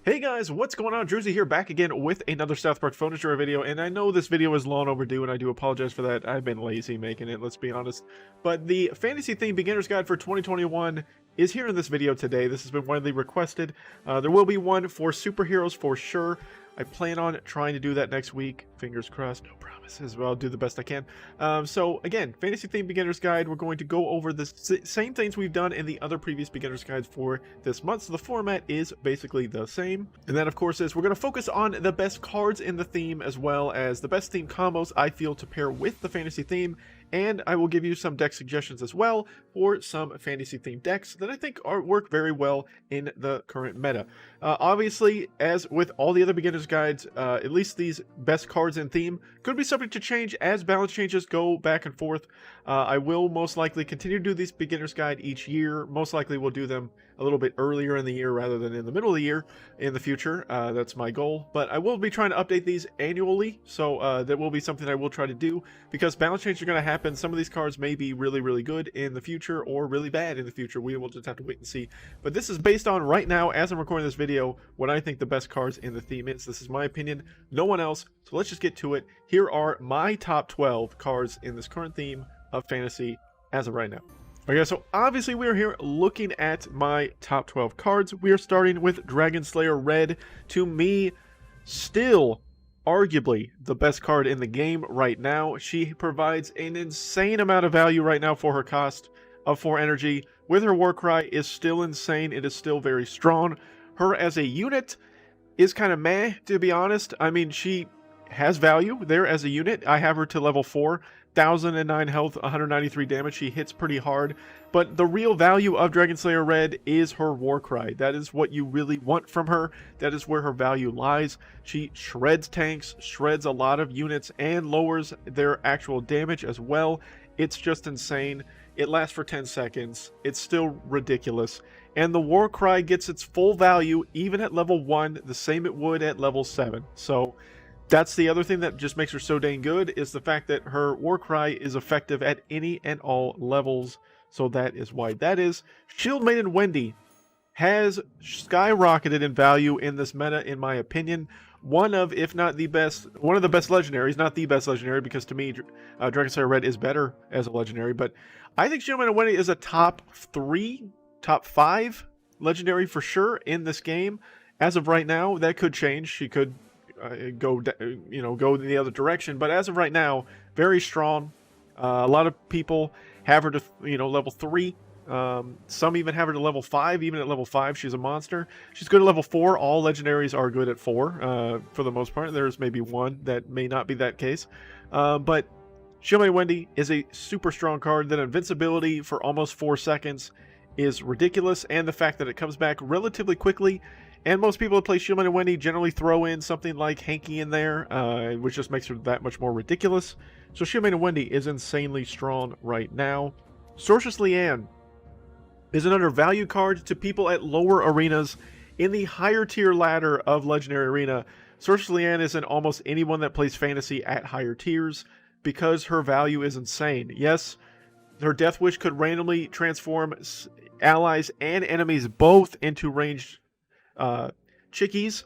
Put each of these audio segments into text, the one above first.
Hey guys, what's going on? Druzy here, back again with another South Park phone destroyer video, and I know this video is long overdue, and I do apologize for that. I've been lazy making it, let's be honest. But the Fantasy Theme Beginner's Guide for 2021 is here in this video today. This has been widely requested. There will be one for superheroes for sure. I plan on trying to do that next week. Fingers crossed, no promises, but I'll do the best I can. So again, Fantasy Theme Beginner's Guide, we're going to go over the same things we've done in the other previous Beginner's Guides for this month. So the format is basically the same. And that, of course, is we're going to focus on the best cards in the theme, as well as the best theme combos I feel to pair with the fantasy theme. And I will give you some deck suggestions as well for some fantasy themed decks that I think work very well in the current meta. Obviously, as with all the other beginners guides, at least these best cards in theme could be subject to change as balance changes go back and forth. I will most likely continue to do these beginners guide each year. Most likely we'll do them a little bit earlier in the year rather than in the middle of the year in the future. That's my goal, but I will be trying to update these annually, so that will be something I will try to do, because balance changes are going to happen. Some of these cards may be really, really good in the future or really bad in the future. We will just have to wait and see. But this is based on right now, as I'm recording this video, what I think the best cards in the theme is. This is my opinion, no one else. So let's just get to it. Here are my top 12 cards in this current theme of fantasy as of right now. Okay, so obviously we are here looking at my top 12 cards. We are starting with Dragon Slayer Red. To me, still arguably the best card in the game right now. She provides an insane amount of value right now for her cost of 4 energy. With her Warcry is still insane. It is still very strong. Her as a unit is kind of meh, to be honest. I mean, she has value there as a unit. I have her to level 4. 1009 health, 193 damage. She hits pretty hard, but the real value of Dragon Slayer Red is her Warcry. That is what you really want from her. That is where her value lies. She shreds tanks, shreds a lot of units, and lowers their actual damage as well. It's just insane. It lasts for 10 seconds. It's still ridiculous. And the Warcry gets its full value even at level 1, the same it would at level 7. So that's the other thing that just makes her so dang good, is the fact that her Warcry is effective at any and all levels. So that is why that is. Shield Maiden Wendy has skyrocketed in value in this meta, in my opinion. One of, if not the best, one of the best legendaries, not the best legendary, because to me, Dragon Slayer Red is better as a legendary. But I think Shield Maiden Wendy is a top 3, top 5 legendary for sure in this game. As of right now, that could change. She could go the other direction, but as of right now, very strong. A lot of people have her to level 3. Some even have her to level 5. Even at level 5, she's a monster. She's good at level 4. All legendaries are good at 4 for the most part. There's maybe one that may not be that case, but Shield Maiden Wendy is a super strong card. That invincibility for almost 4 seconds is ridiculous, and the fact that it comes back relatively quickly. And most people that play Shield Maiden Wendy generally throw in something like Hanky in there, which just makes her that much more ridiculous. So Shield Maiden Wendy is insanely strong right now. Sorceress Leanne is an undervalued card to people at lower arenas. In the higher tier ladder of Legendary Arena, Sorceress Leanne is in almost anyone that plays fantasy at higher tiers, because her value is insane. Yes, her Death Wish could randomly transform allies and enemies both into ranged chickies,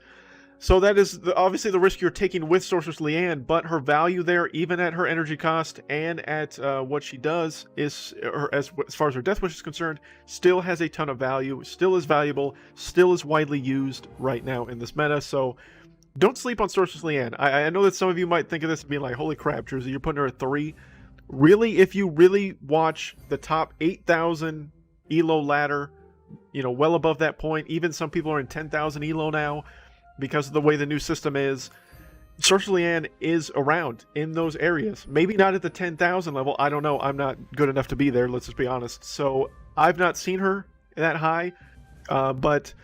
so that is obviously the risk you're taking with Sorceress Leanne, but her value there, even at her energy cost and at what she does, is, as far as her Death Wish is concerned, still has a ton of value, still is valuable, still is widely used right now in this meta. So don't sleep on Sorceress Leanne. I know that some of you might think of this and be like, holy crap, Jersey, you're putting her at 3. Really, if you really watch the top 8,000 elo ladder, well above that point, even some people are in 10,000 elo now because of the way the new system is. Sorceress Leanne is around in those areas. Maybe not at the 10,000 level. I don't know. I'm not good enough to be there. Let's just be honest. So I've not seen her that high, but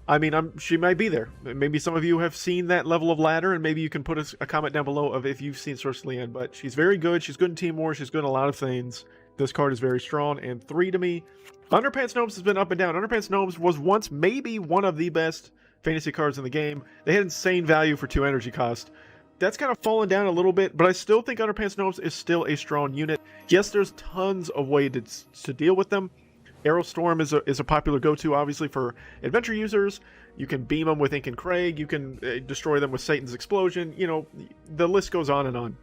I mean, she might be there. Maybe some of you have seen that level of ladder, and maybe you can put a comment down below of if you've seen Sorceress Leanne. But she's very good. She's good in Team War. She's good in a lot of things. This card is very strong. And 3 to me. Underpants Gnomes has been up and down. Underpants Gnomes was once maybe one of the best fantasy cards in the game. They had insane value for 2 energy cost. That's kind of fallen down a little bit, but I still think Underpants Gnomes is still a strong unit. Yes, there's tons of ways to deal with them. Arrow Storm is a popular go-to, obviously, for adventure users. You can beam them with Ink and Craig. You can destroy them with Satan's Explosion. You know, the list goes on and on.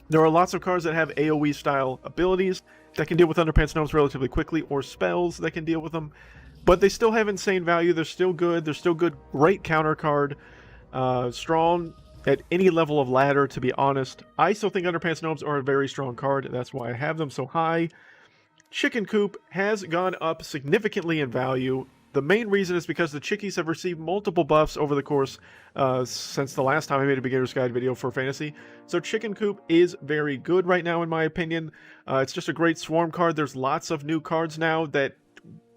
There are lots of cards that have AoE style abilities that can deal with Underpants Gnomes relatively quickly, or spells that can deal with them. But they still have insane value. They're still good. They're still good. Great counter card. Strong at any level of ladder, to be honest. I still think Underpants Gnomes are a very strong card. That's why I have them so high. Chicken Coop has gone up significantly in value. The main reason is because the chickies have received multiple buffs over the course since the last time I made a beginner's guide video for fantasy. So Chicken Coop is very good right now, in my opinion. It's just a great swarm card. There's lots of new cards now that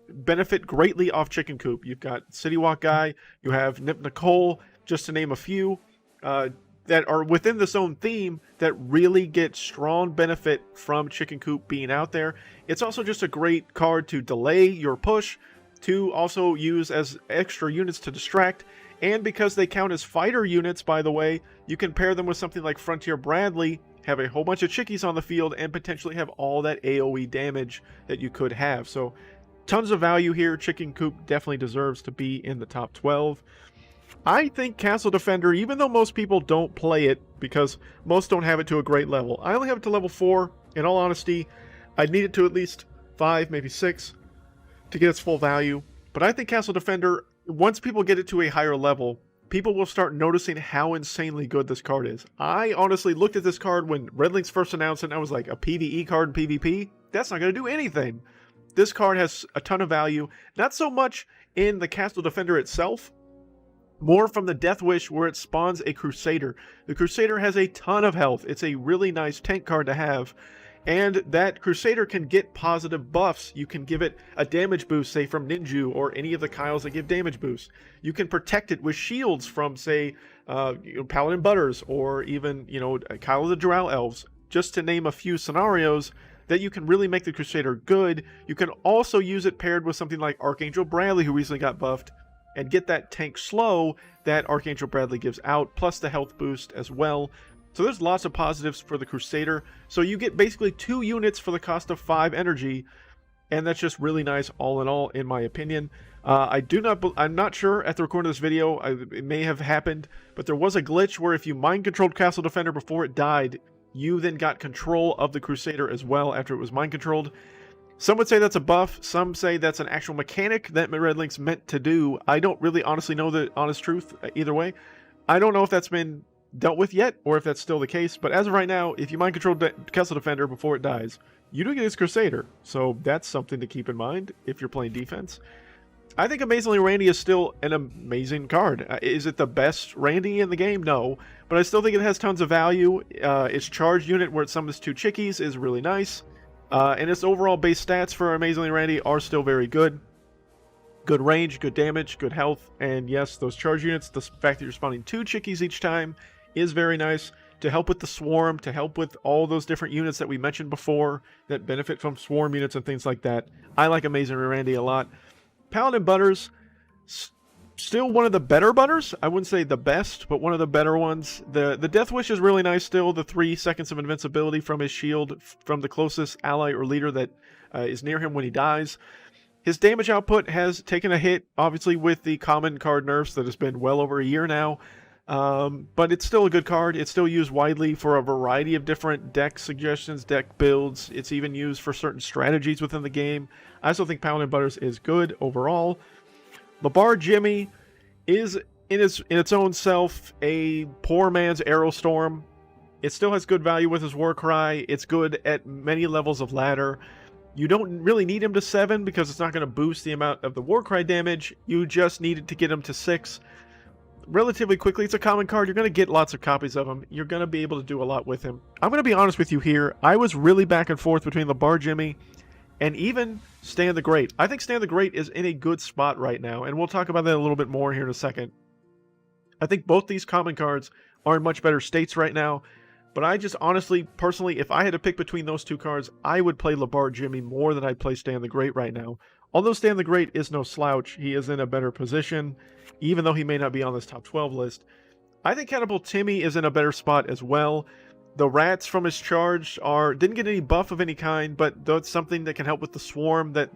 benefit greatly off Chicken Coop. You've got City Walk Guy, you have Nip Nicole, just to name a few, that are within this own theme that really get strong benefit from Chicken Coop being out there. It's also just a great card to delay your push, to also use as extra units to distract, and because they count as fighter units, by the way, you can pair them with something like Frontier Bradley, have a whole bunch of chickies on the field, and potentially have all that AoE damage that you could have. So tons of value here. Chicken Coop definitely deserves to be in the top 12. I think Castle Defender, even though most people don't play it because most don't have it to a great level, I only have it to level 4. In all honesty, I'd need it to at least 5, maybe 6 to get its full value. But I think Castle Defender, once people get it to a higher level, people will start noticing how insanely good this card is. I honestly looked at this card when Red Links first announced it, and I was like, a PvE card in PvP? That's not going to do anything. This card has a ton of value, not so much in the Castle Defender itself, more from the Death Wish where it spawns a Crusader. The Crusader has a ton of health. It's a really nice tank card to have. And that Crusader can get positive buffs. You can give it a damage boost, say from Ninju or any of the Kyles that give damage boosts. You can protect it with shields from, say, Paladin Butters, or even, Kyle of the Drow Elves, just to name a few scenarios that you can really make the Crusader good. You can also use it paired with something like Archangel Bradley, who recently got buffed, and get that tank slow that Archangel Bradley gives out, plus the health boost as well. So there's lots of positives for the Crusader. So you get basically 2 units for the cost of 5 energy, and that's just really nice all in all, in my opinion. I'm not sure at the recording of this video, it may have happened, but there was a glitch where if you mind-controlled Castle Defender before it died, you then got control of the Crusader as well after it was mind-controlled. Some would say that's a buff, some say that's an actual mechanic that Red Links meant to do. I don't really honestly know the honest truth either way. I don't know if that's been dealt with yet, or if that's still the case, but as of right now, if you mind-control Castle Defender before it dies, you do get his Crusader, so that's something to keep in mind if you're playing defense. I think Amazingly Randy is still an amazing card. Is it the best Randy in the game? No, but I still think it has tons of value. Its charge unit, where it summons 2 chickies, is really nice. And its overall base stats for Amazingly Randy are still very good. Good range, good damage, good health, and yes, those charge units, the fact that you're spawning 2 chickies each time is very nice to help with the swarm, to help with all those different units that we mentioned before that benefit from swarm units and things like that. I like Amazingly Randy a lot. Paladin Butters, still one of the better Butters. I wouldn't say the best, but one of the better ones. The Death Wish is really nice still. The 3 seconds of invincibility from his shield from the closest ally or leader that is near him when he dies. His damage output has taken a hit, obviously, with the common card nerfs that has been well over a year now. But it's still a good card. It's still used widely for a variety of different deck suggestions, deck builds. It's even used for certain strategies within the game. I still think Paladin Butters is good overall. Labar Jimmy is in its own self a poor man's Aerostorm. It still has good value with his Warcry. It's good at many levels of ladder. You don't really need him to 7 because it's not going to boost the amount of the Warcry damage. You just need it to get him to 6. Relatively quickly. It's a common card. You're going to get lots of copies of him. You're going to be able to do a lot with him. I'm going to be honest with you here. I was really back and forth between Labar Jimmy and even Stan the Great. I think Stan the Great is in a good spot right now, and we'll talk about that a little bit more here in a second. I think both these common cards are in much better states right now, but I just honestly, personally, if I had to pick between those 2 cards, I would play Labar Jimmy more than I'd play Stan the Great right now. Although Stan the Great is no slouch, he is in a better position, even though he may not be on this top 12 list. I think Catapult Timmy is in a better spot as well. The rats from his charge didn't get any buff of any kind, but that's something that can help with the swarm that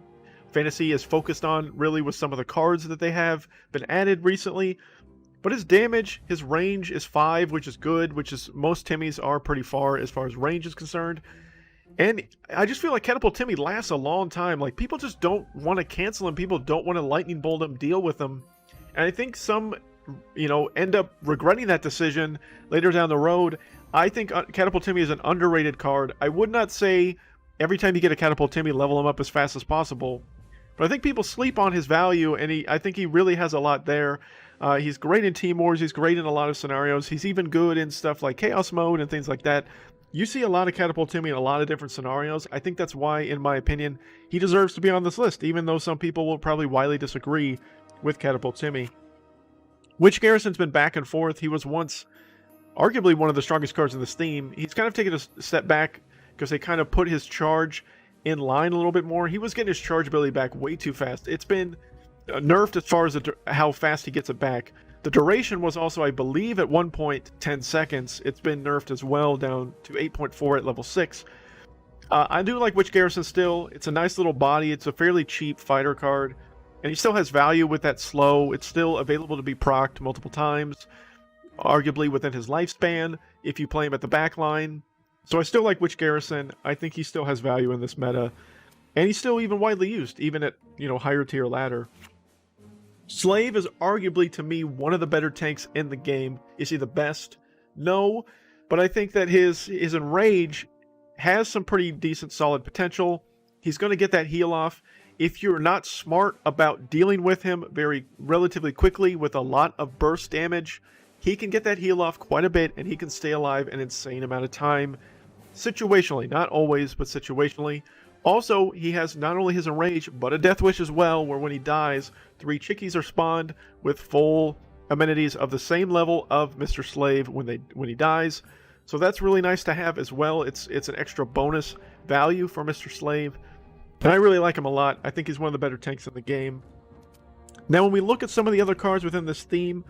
Fantasy is focused on really with some of the cards that they have been added recently. But his damage, his range is 5, which is good, which is most Timmys are pretty far as range is concerned. And I just feel like Catapult Timmy lasts a long time. Like, people just don't want to cancel him. People don't want to lightning bolt him, deal with him. And I think some, end up regretting that decision later down the road. I think Catapult Timmy is an underrated card. I would not say every time you get a Catapult Timmy, level him up as fast as possible. But I think people sleep on his value, and I think he really has a lot there. He's great in Team Wars. He's great in a lot of scenarios. He's even good in stuff like Chaos Mode and things like that. You see a lot of Catapult Timmy in a lot of different scenarios. I think that's why, in my opinion, he deserves to be on this list, even though some people will probably widely disagree with Catapult Timmy. Witch Garrison's been back and forth. He was once arguably one of the strongest cards in this theme. He's kind of taken a step back because they kind of put his charge in line a little bit more. He was getting his charge ability back way too fast. It's been nerfed as far as how fast he gets it back. The duration was also, I believe, at one point 10 seconds. It's been nerfed as well, down to 8.4 at level 6. I do like Witch Garrison still. It's a nice little body. It's a fairly cheap fighter card. And he still has value with that slow. It's still available to be procced multiple times, arguably within his lifespan, if you play him at the back line. So I still like Witch Garrison. I think he still has value in this meta. And he's still even widely used, even at, higher tier ladder. Slave is arguably, to me, one of the better tanks in the game. Is he the best? No, but I think that his Enrage has some pretty decent, solid potential. He's going to get that heal off. If you're not smart about dealing with him relatively quickly with a lot of burst damage, he can get that heal off quite a bit, and he can stay alive an insane amount of time. Situationally, not always, but situationally. Also, he has not only his Enrage, but a Death Wish as well, where when he dies, 3 chickies are spawned with full amenities of the same level of Mr. Slave when he dies. So that's really nice to have as well. It's an extra bonus value for Mr. Slave. And I really like him a lot. I think he's one of the better tanks in the game. Now, when we look at some of the other cards within this theme,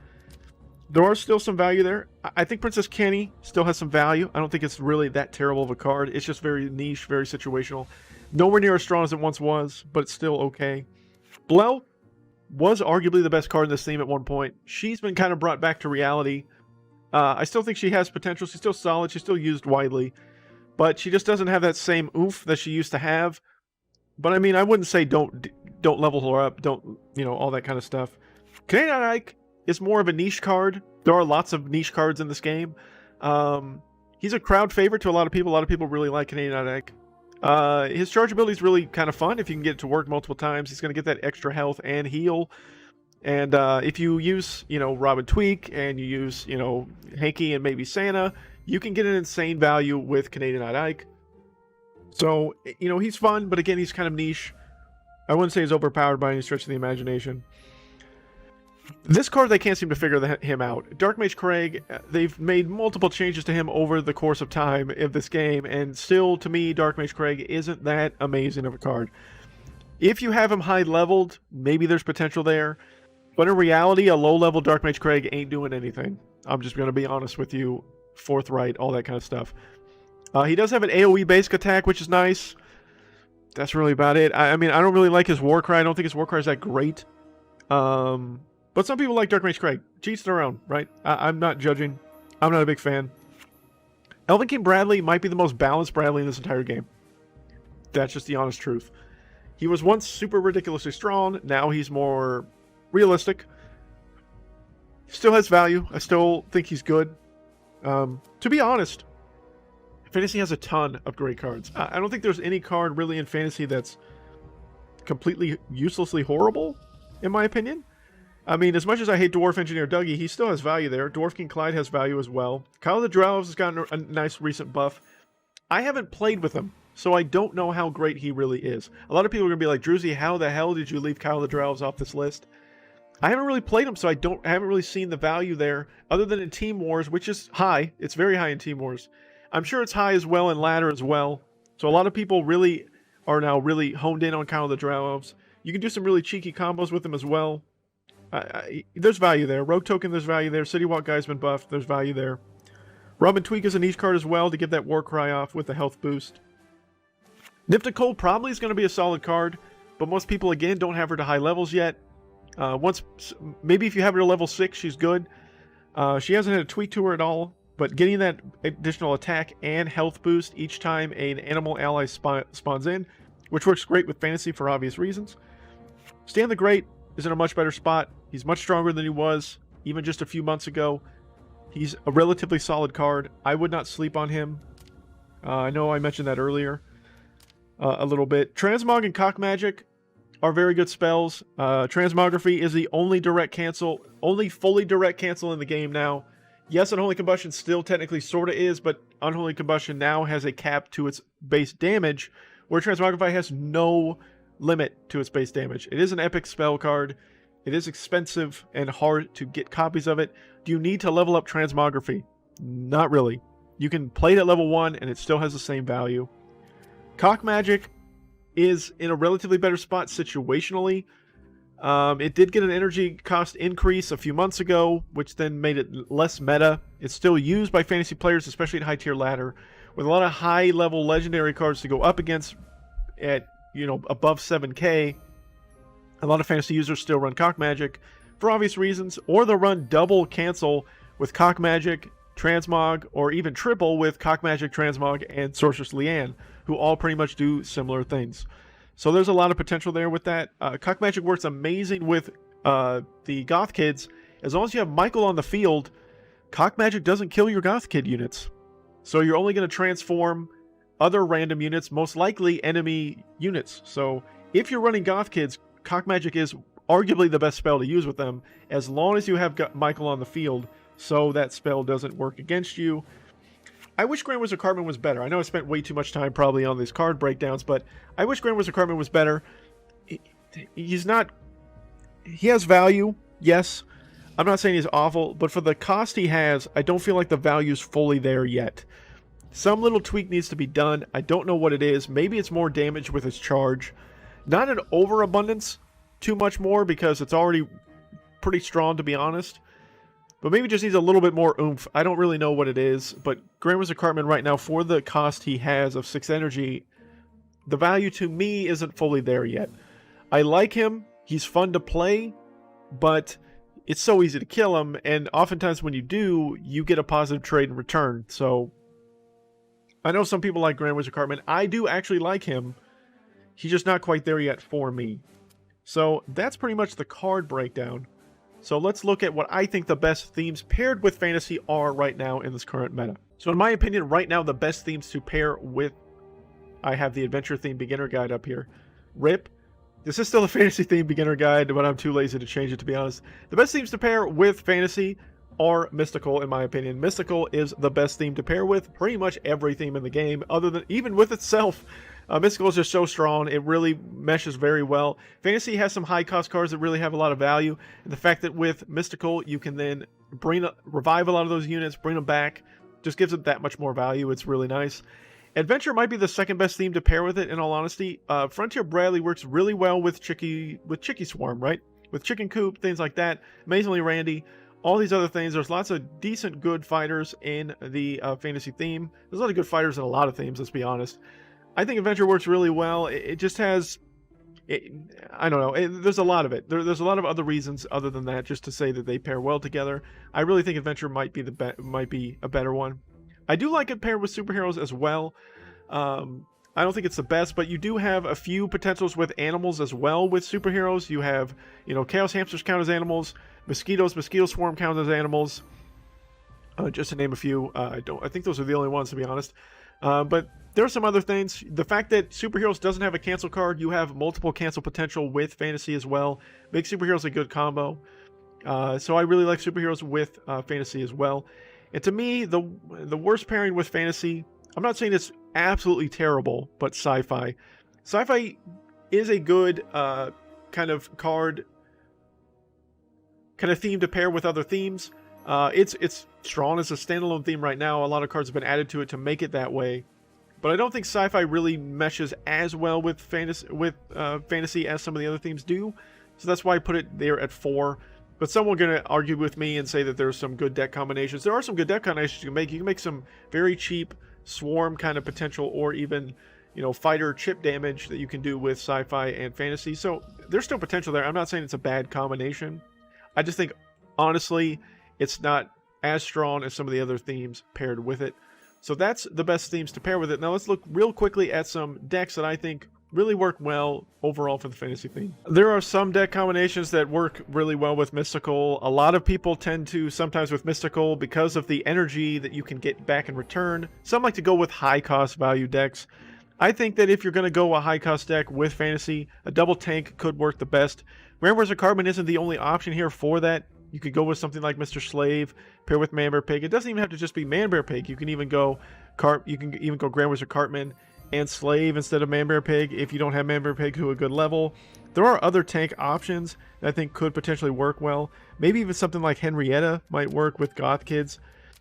there are still some value there. I think Princess Kenny still has some value. I don't think it's really that terrible of a card. It's just very niche, very situational. Nowhere near as strong as it once was, but it's still okay. Blell was arguably the best card in this theme at one point. She's been kind of brought back to reality. I still think she has potential. She's still solid. She's still used widely. But she just doesn't have that same oomph that she used to have. But I mean, I wouldn't say don't level her up. Don't, all that kind of stuff. Canadian Ike is more of a niche card. There are lots of niche cards in this game. He's a crowd favorite to a lot of people. A lot of people really like Canadian Ike. His charge ability is really kind of fun if you can get it to work multiple times. He's going to get that extra health and heal. And if you use, Robin Tweak and you use, Hanky and maybe Santa, you can get an insane value with Canadian Ike. So, he's fun, but again, he's kind of niche. I wouldn't say he's overpowered by any stretch of the imagination. This card, they can't seem to figure him out. Dark Mage Craig, they've made multiple changes to him over the course of time of this game, and still, to me, Dark Mage Craig isn't that amazing of a card. If you have him high-leveled, maybe there's potential there, but in reality, a low-level Dark Mage Craig ain't doing anything. I'm just going to be honest with you, forthright, all that kind of stuff. He does have an AoE basic attack, which is nice. That's really about it. I mean, I don't really like his Warcry. I don't think his Warcry is that great. But some people like Dark Mage Craig. Cheats their own, right? I'm not judging. I'm not a big fan. Elven King Bradley might be the most balanced Bradley in this entire game. That's just the honest truth. He was once super ridiculously strong. Now he's more realistic. Still has value. I still think he's good. To be honest, Fantasy has a ton of great cards. I don't think there's any card really in Fantasy that's completely uselessly horrible, in my opinion. I mean, as much as I hate Dwarf Engineer Dougie, he still has value there. Dwarf King Clyde has value as well. Kyle the Drow has gotten a nice recent buff. I haven't played with him, so I don't know how great he really is. A lot of people are going to be like, Druzy, how the hell did you leave Kyle the Drow off this list? I haven't really played him, so I haven't really seen the value there, other than in Team Wars, which is high. It's very high in Team Wars. I'm sure it's high as well in Ladder as well. So a lot of people really are now really honed in on Kyle the Drow Elves. You can do some really cheeky combos with them as well. There's value there. Rogue Token, there's value there. City Walk Guy's been buffed. There's value there. Robin Tweak is a niche card as well to get that Warcry off with the health boost. Nifta Cold probably is going to be a solid card, but most people, again, don't have her to high levels yet. Maybe if you have her to level 6, she's good. She hasn't had a tweak to her at all, but getting that additional attack and health boost each time an animal ally spawns in, which works great with Fantasy for obvious reasons. Stan the Great is in a much better spot. He's much stronger than he was even just a few months ago. He's a relatively solid card. I would not sleep on him. I know I mentioned that earlier a little bit. Transmog and Cock Magic are very good spells. Transmography is the only fully direct cancel in the game now. Yes, Unholy Combustion still technically sort of is, but Unholy Combustion now has a cap to its base damage, where Transmogrify has no limit to its base damage. It is an epic spell card. It is expensive and hard to get copies of it. Do you need to level up Transmography? Not really. You can play it at level 1 and it still has the same value. Cock Magic is in a relatively better spot situationally. It did get an energy cost increase a few months ago, which then made it less meta. It's still used by fantasy players, especially at high tier ladder, with a lot of high level legendary cards to go up against at, above 7k. A lot of fantasy users still run Cock Magic for obvious reasons, or they'll run double cancel with Cock Magic, Transmog, or even triple with Cock Magic, Transmog, and Sorceress Leanne, who all pretty much do similar things. So there's a lot of potential there with that. Cock Magic works amazing with the Goth Kids. As long as you have Michael on the field, Cock Magic doesn't kill your Goth Kid units. So you're only going to transform other random units, most likely enemy units. So if you're running Goth Kids, Cock Magic is arguably the best spell to use with them, as long as you have Michael on the field, so that spell doesn't work against you. I wish Grand Wizard Cartman was better. I know I spent way too much time probably on these card breakdowns, but I wish Grand Wizard Cartman was better. He's not... He has value, yes. I'm not saying he's awful, but for the cost he has, I don't feel like the value's fully there yet. Some little tweak needs to be done. I don't know what it is. Maybe it's more damage with his charge. Not an overabundance, too much more, because it's already pretty strong, to be honest. But maybe just needs a little bit more oomph. I don't really know what it is, but Grand Wizard Cartman right now, for the cost he has of 6 energy, the value to me isn't fully there yet. I like him. He's fun to play, but it's so easy to kill him, and oftentimes when you do, you get a positive trade in return. So I know some people like Grand Wizard Cartman. I do actually like him. He's just not quite there yet for me. So that's pretty much the card breakdown. So let's look at what I think the best themes paired with Fantasy are right now in this current meta. So in my opinion, right now, the best themes to pair with... I have the Adventure Theme Beginner Guide up here. RIP. This is still a Fantasy Theme Beginner Guide, but I'm too lazy to change it, to be honest. The best themes to pair with Fantasy are Mystical, in my opinion. Mystical is the best theme to pair with pretty much every theme in the game, other than even with itself. Mystical is just so strong. It really meshes very well. Fantasy has some high cost cards that really have a lot of value. And the fact that with Mystical, you can then revive a lot of those units, bring them back, just gives it that much more value. It's really nice. Adventure might be the second best theme to pair with it, in all honesty. Frontier Bradley works really well with Chicky Swarm, right? With Chicken Coop, things like that. Amazingly Randy. All these other things. There's lots of decent good fighters in the Fantasy theme. There's a lot of good fighters in a lot of themes, let's be honest. I think Adventure works really well. It just has... I don't know. There's a lot of it. There's a lot of other reasons other than that, just to say that they pair well together. I really think Adventure might be a better one. I do like it paired with superheroes as well. I don't think it's the best, but you do have a few potentials with animals as well with superheroes. You have, Chaos Hamsters count as animals. Mosquito Swarm count as animals. Just to name a few. I think those are the only ones, to be honest. But there are some other things. The fact that Superheroes doesn't have a cancel card, you have multiple cancel potential with Fantasy as well. Makes Superheroes a good combo. So I really like Superheroes with Fantasy as well. And to me, the worst pairing with Fantasy, I'm not saying it's absolutely terrible, but Sci-Fi. Sci-Fi is a good kind of card, kind of theme to pair with other themes. It's strong as a standalone theme right now. A lot of cards have been added to it to make it that way. But I don't think Sci-Fi really meshes as well with Fantasy as some of the other themes do. So that's why I put it there at 4. But someone going to argue with me and say that there's some good deck combinations. There are some good deck combinations you can make. You can make some very cheap Swarm kind of potential, or even, fighter chip damage that you can do with sci-fi and fantasy. So there's still potential there. I'm not saying it's a bad combination. I just think, honestly, it's not as strong as some of the other themes paired with it. So that's the best themes to pair with it. Now let's look real quickly at some decks that I think really work well overall for the fantasy theme. There are some deck combinations that work really well with Mystical. A lot of people tend to sometimes with Mystical because of the energy that you can get back in return. Some like to go with high cost value decks. I think that if you're going to go a high cost deck with fantasy, a double tank could work the best. Rare Wizard Cardman isn't the only option here for that. You could go with something like Mr. Slave, pair with Manbear Pig. It doesn't even have to just be Manbear Pig. You can even go Grand Wizard Cartman and Slave instead of Manbear Pig if you don't have Manbear Pig to a good level. There are other tank options that I think could potentially work well. Maybe even something like Henrietta might work with Goth Kids.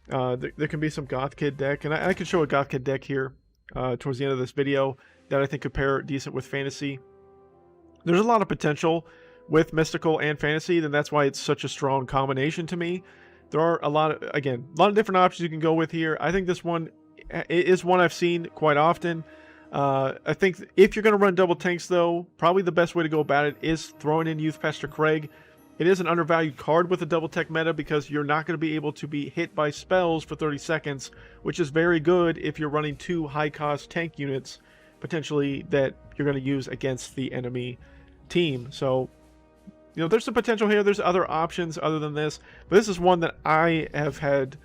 There can be some Goth Kid deck, and I can show a Goth Kid deck here towards the end of this video that I think could pair decent with fantasy. There's a lot of potential with Mystical and fantasy, then that's why it's such a strong combination to me. There are a lot of different options you can go with here. I think this one is one I've seen quite often. I think if you're going to run double tanks, though, probably the best way to go about it is throwing in Youth Pastor Craig. It is an undervalued card with the double tech meta because you're not going to be able to be hit by spells for 30 seconds, which is very good if you're running 2 high-cost tank units, potentially, that you're going to use against the enemy team. So, there's some potential here. There's other options other than this, but this is one that I have had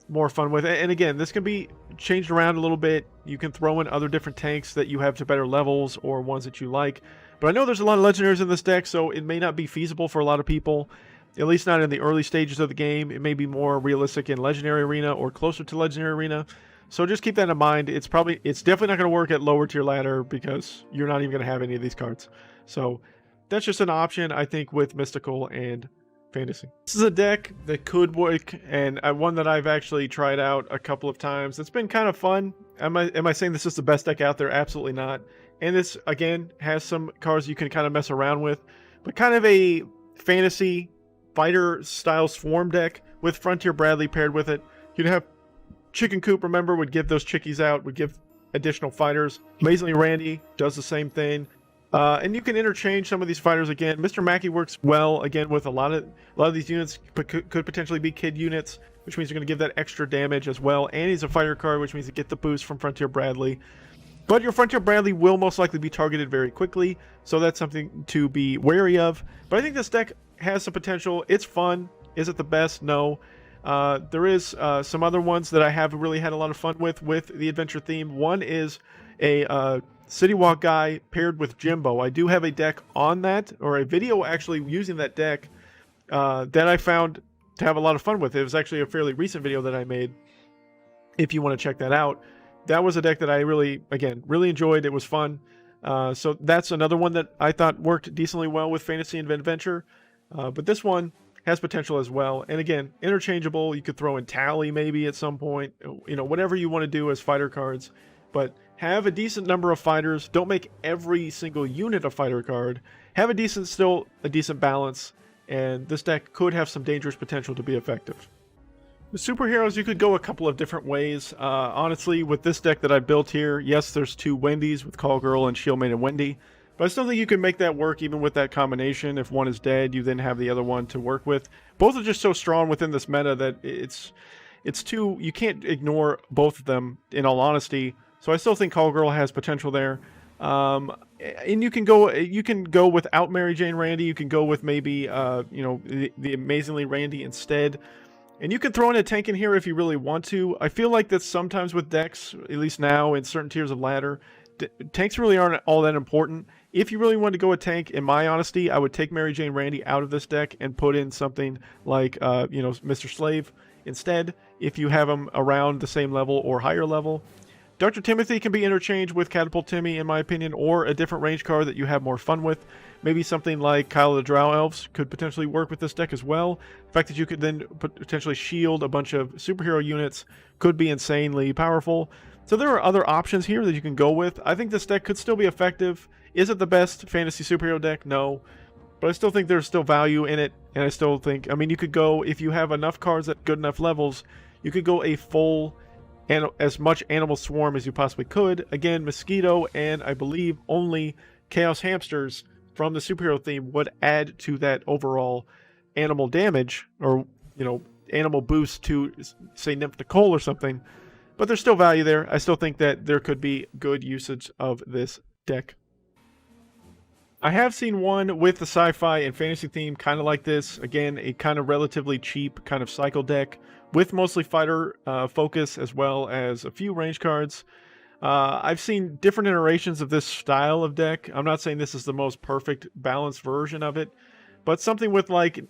more fun with. And again, this can be changed around a little bit. You can throw in other different tanks that you have to better levels or ones that you like. But I know there's a lot of legendaries in this deck, so it may not be feasible for a lot of people, at least not in the early stages of the game. It may be more realistic in Legendary Arena or closer to Legendary Arena. So just keep that in mind. It's definitely not going to work at lower tier ladder because you're not even going to have any of these cards. So that's just an option, I think, with Mystical and fantasy. This is a deck that could work, and one that I've actually tried out a couple of times. It's been kind of fun. Am I saying this is the best deck out there? Absolutely not. And this, again, has some cards you can kind of mess around with, but kind of a fantasy fighter style swarm deck with Frontier Bradley paired with it. You'd have Chicken Coop, remember, would give those chickies out, would give additional fighters. Amazingly Randy does the same thing. And you can interchange some of these fighters again. Mr. Mackey works well again with a lot of these units, but could potentially be kid units, which means you're going to give that extra damage as well. And he's a fighter card, which means you get the boost from Frontier Bradley. But your Frontier Bradley will most likely be targeted very quickly, so that's something to be wary of. But I think this deck has some potential. It's fun. Is it the best? No. There is some other ones that I have really had a lot of fun with the adventure theme. One is a City Walk guy paired with Jimbo. I do have a deck on that, or a video actually using that deck that I found to have a lot of fun with. It was actually a fairly recent video that I made, if you want to check that out. That was a deck that I really enjoyed. It was fun. So that's another one that I thought worked decently well with fantasy and adventure. But this one has potential as well. And again, interchangeable. You could throw in Tally maybe at some point. Whatever you want to do as fighter cards. But have a decent number of fighters. Don't make every single unit a fighter card. Have a decent balance. And this deck could have some dangerous potential to be effective. The superheroes, you could go a couple of different ways. Honestly, with this deck that I built here, yes, there's 2 Wendy's with Call Girl and Shield Maiden Wendy. But I still think you can make that work even with that combination. If one is dead, you then have the other one to work with. Both are just so strong within this meta that it's too... You can't ignore both of them, in all honesty. So I still think Call Girl has potential there. And you can go without Mary Jane Randy. You can go with maybe the Amazingly Randy instead. And you can throw in a tank in here if you really want to. I feel like that sometimes with decks, at least now in certain tiers of ladder, tanks really aren't all that important. If you really want to go a tank, in my honesty, I would take Mary Jane Randy out of this deck and put in something like Mr. Slave instead, if you have them around the same level or higher level. Dr. Timothy can be interchanged with Catapult Timmy, in my opinion, or a different range card that you have more fun with. Maybe something like Kyle the Drow Elves could potentially work with this deck as well. The fact that you could then potentially shield a bunch of superhero units could be insanely powerful. So there are other options here that you can go with. I think this deck could still be effective. Is it the best fantasy superhero deck? No. But I still think there's still value in it. And I still think, you could go, if you have enough cards at good enough levels, you could go a full and as much animal swarm as you possibly could. Again, mosquito and I believe only chaos hamsters from the superhero theme would add to that overall animal damage, or animal boost to, say, Nymph Nicole or something. But there's still value there. I still think that there could be good usage of this deck. I have seen one with the sci-fi and fantasy theme kind of like this. Again, a kind of relatively cheap kind of cycle deck with mostly fighter focus as well as a few range cards. I've seen different iterations of this style of deck. I'm not saying this is the most perfect balanced version of it, but something with like,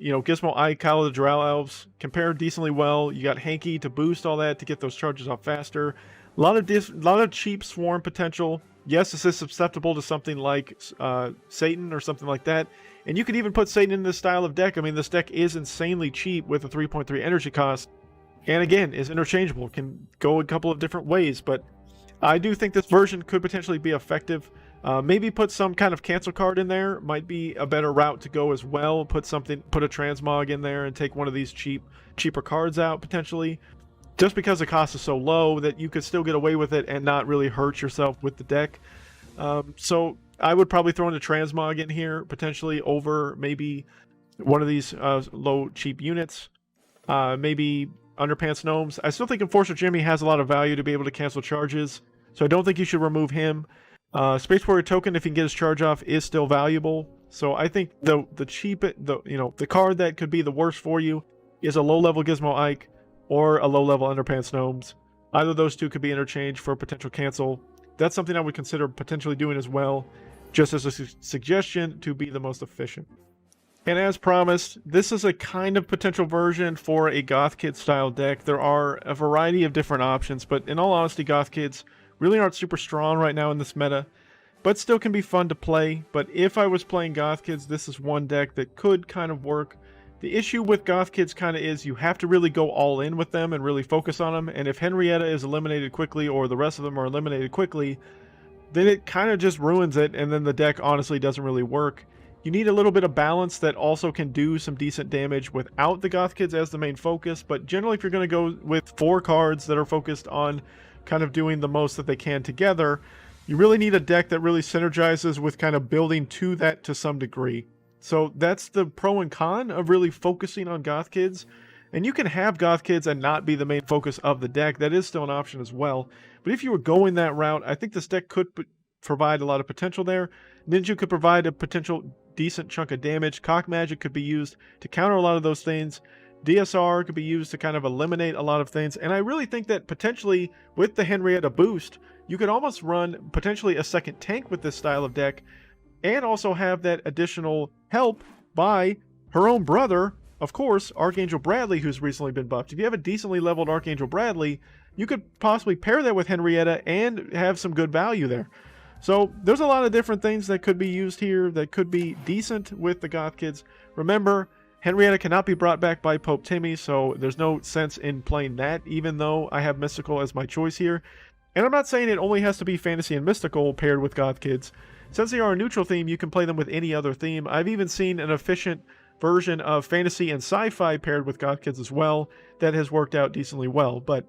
Gizmo Ike, Kyle of the Drow Elves compare decently well. You got Hanky to boost all that to get those charges off faster. A lot of cheap swarm potential. Yes, this is susceptible to something like Satan or something like that. And you could even put Satan in this style of deck. I mean, this deck is insanely cheap with a 3.3 energy cost. And again, is interchangeable. Can go a couple of different ways. But I do think this version could potentially be effective. Maybe put some kind of cancel card in there. Might be a better route to go as well. Put a transmog in there and take one of these cheaper cards out potentially. Just because the cost is so low that you could still get away with it and not really hurt yourself with the deck. So I would probably throw in a transmog in here, potentially over maybe one of these low cheap units. Maybe Underpants Gnomes. I still think Enforcer Jimmy has a lot of value to be able to cancel charges, so I don't think you should remove him. Space Warrior Token, if he can get his charge off, is still valuable. So I think the card that could be the worst for you is a low-level Gizmo Ike or a low-level Underpants Gnomes. Either of those two could be interchanged for a potential cancel. That's something I would consider potentially doing as well, just as a suggestion to be the most efficient. And as promised, this is a kind of potential version for a Goth Kid style deck. There are a variety of different options, but in all honesty, Goth Kids really aren't super strong right now in this meta, but still can be fun to play. But if I was playing Goth Kids, this is one deck that could kind of work. The issue with Goth Kids kind of is you have to really go all in with them and really focus on them. And if Henrietta is eliminated quickly or the rest of them are eliminated quickly, then it kind of just ruins it, and then the deck honestly doesn't really work. You need a little bit of balance that also can do some decent damage without the Goth Kids as the main focus. But generally, if you're going to go with 4 cards that are focused on kind of doing the most that they can together, you really need a deck that really synergizes with kind of building to that to some degree. So that's the pro and con of really focusing on Goth Kids. And you can have Goth Kids and not be the main focus of the deck. That is still an option as well. But if you were going that route, I think this deck could provide a lot of potential there. Ninja could provide a potential decent chunk of damage. Cock Magic could be used to counter a lot of those things. DSR could be used to kind of eliminate a lot of things. And I really think that potentially with the Henrietta boost, you could almost run potentially a second tank with this style of deck, and also have that additional help by her own brother, of course, Archangel Bradley, who's recently been buffed. If you have a decently leveled Archangel Bradley, you could possibly pair that with Henrietta and have some good value there. So there's a lot of different things that could be used here that could be decent with the Goth Kids. Remember, Henrietta cannot be brought back by Pope Timmy, so there's no sense in playing that, even though I have Mystical as my choice here. And I'm not saying it only has to be Fantasy and Mystical paired with Goth Kids. Since they are a neutral theme, you can play them with any other theme. I've even seen an efficient version of Fantasy and Sci-Fi paired with Goth Kids as well that has worked out decently well. But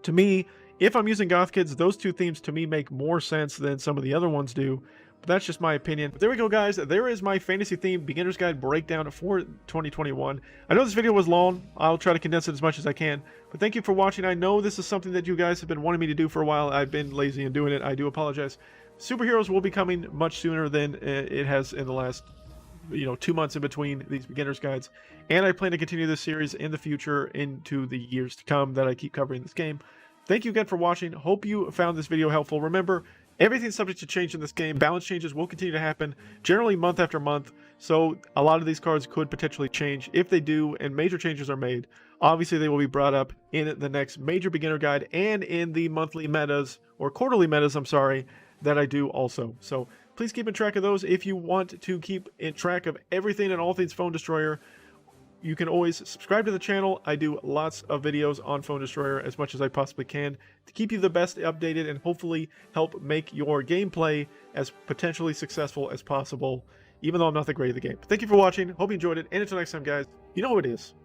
to me, if I'm using Goth Kids, those two themes to me make more sense than some of the other ones do. But that's just my opinion. But there we go, guys. There is my fantasy theme beginner's guide breakdown for 2021. I know this video was long. I'll try to condense it as much as I can. But thank you for watching. I know this is something that you guys have been wanting me to do for a while. I've been lazy in doing it. I do apologize. Superheroes will be coming much sooner than it has in the last 2 months in between these beginner's guides. And I plan to continue this series in the future into the years to come that I keep covering this game. Thank you again for watching. Hope you found this video helpful. Remember, everything's subject to change in this game. Balance changes will continue to happen, generally month after month. So a lot of these cards could potentially change. If they do and major changes are made, obviously they will be brought up in the next major beginner guide and in the monthly metas, or quarterly metas, I'm sorry, that I do also. So please keep in track of those. If you want to keep in track of everything and all things Phone Destroyer, you can always subscribe to the channel. I do lots of videos on Phone Destroyer as much as I possibly can to keep you the best updated and hopefully help make your gameplay as potentially successful as possible, even though I'm not that great at the game. But thank you for watching. Hope you enjoyed it. And until next time, guys, you know who it is.